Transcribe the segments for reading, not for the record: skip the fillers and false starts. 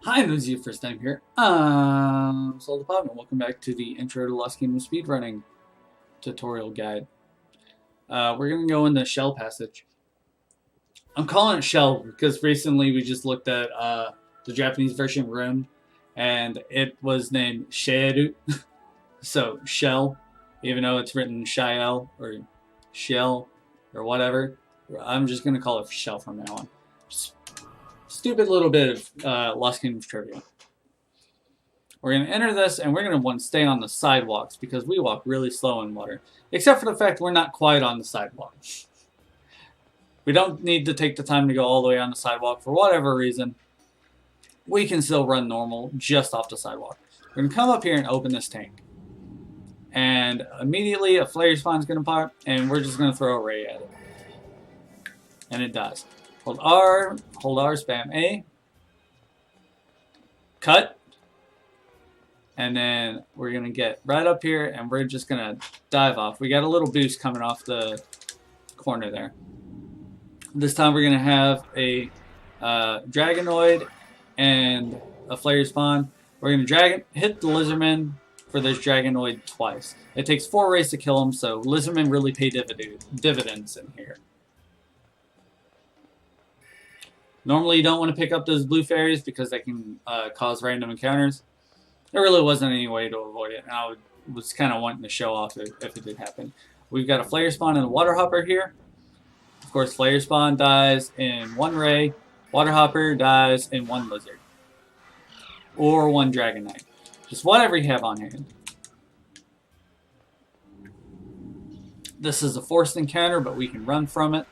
Hi, this is your first time here. I'm Souldapop, and welcome back to the Intro to Lost Kingdom Speedrunning tutorial guide. We're going to go in the Shayel Passage. I'm calling it Shell because recently we just looked at the Japanese version Rune, and it was named Shayel, so Shell, even though it's written Shayel or Shell or whatever. I'm just going to call it Shell from now on. Stupid little bit of Lost Kingdom trivia. We're going to enter this, and we're going to want to stay on the sidewalks because we walk really slow in water. Except for the fact we're not quite on the sidewalk. We don't need to take the time to go all the way on the sidewalk for whatever reason. We can still run normal just off the sidewalk. We're going to come up here and open this tank. And immediately a flare spawn is going to pop, and we're just going to throw a ray at it. And it dies. Hold R, spam A. Cut. And then we're going to get right up here and we're just going to dive off. We got a little boost coming off the corner there. This time we're going to have a Dragonoid and a flare spawn. We're going to hit the Lizardman for this Dragonoid twice. It takes 4 rays to kill him, so Lizardmen really pay dividends in here. Normally you don't want to pick up those blue fairies because they can cause random encounters. There really wasn't any way to avoid it, and I was kind of wanting to show off if it did happen. We've got a flare spawn and a water hopper here. Of course, flare spawn dies in 1 ray. Water hopper dies in 1 lizard. Or 1 Dragonite. Just whatever you have on hand. This is a forced encounter, but we can run from it.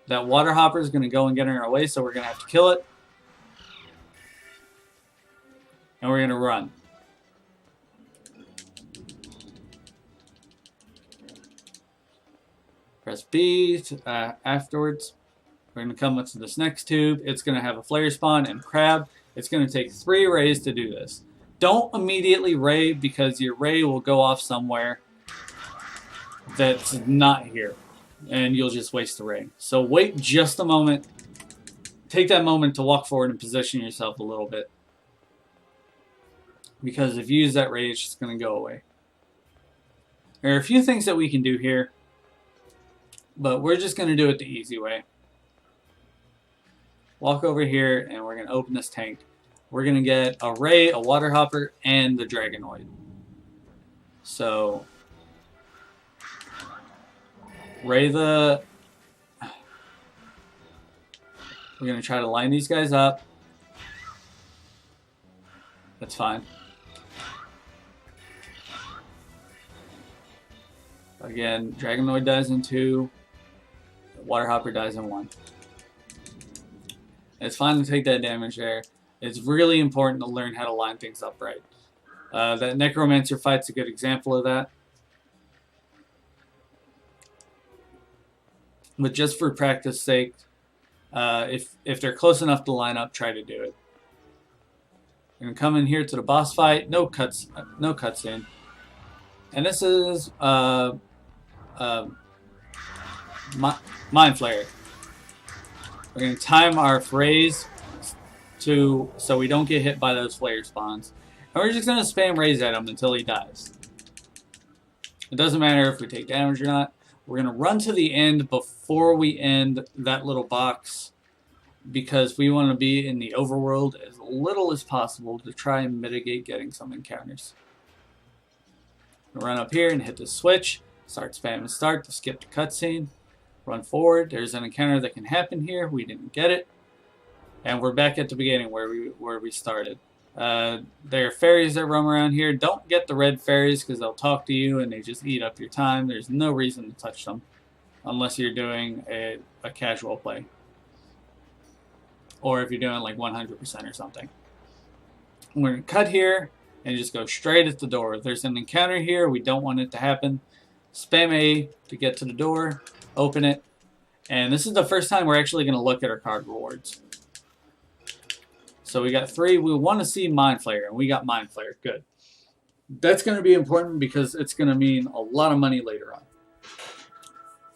That water hopper is going to go and get in our way, so we're going to have to kill it. And we're going to run. Press B afterwards. We're going to come up to this next tube. It's going to have a flare spawn and crab. It's going to take 3 rays to do this. Don't immediately ray because your ray will go off somewhere that's not here. And you'll just waste a ray. So wait just a moment. Take that moment to walk forward and position yourself a little bit. Because if you use that ray, it's just going to go away. There are a few things that we can do here. But we're just going to do it the easy way. Walk over here and we're going to open this tank. We're going to get a ray, a water hopper, and the Dragonoid. So ray the... We're going to try to line these guys up. That's fine. Again, Dragonoid dies in 2. Water hopper dies in 1. It's fine to take that damage there. It's really important to learn how to line things up right. That Necromancer fight's a good example of that. But just for practice sake, if they're close enough to line up, try to do it. We're gonna come in here to the boss fight. No cutscene. And this is Mind Flare. We're gonna time our rays so we don't get hit by those flare spawns. And we're just gonna spam rays at him until he dies. It doesn't matter if we take damage or not. We're gonna run to the end before we end that little box because we want to be in the overworld as little as possible to try and mitigate getting some encounters. Run up here and hit the switch. Start spamming start to skip the cutscene. Run forward. There's an encounter that can happen here. We didn't get it. And we're back at the beginning where we started. There are fairies that roam around here. Don't get the red fairies because they'll talk to you and they just eat up your time. There's no reason to touch them unless you're doing a casual play. Or if you're doing like 100% or something. We're going to cut here and just go straight at the door. If there's an encounter here, we don't want it to happen. Spam A to get to the door. Open it. And this is the first time we're actually going to look at our card rewards. So we got 3. We want to see Mind Flayer, and we got Mind Flayer. Good. That's going to be important because it's going to mean a lot of money later on.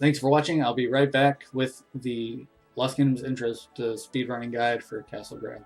Thanks for watching. I'll be right back with the Lost Kingdom's Intro to Speedrunning Guide for Castle Grab.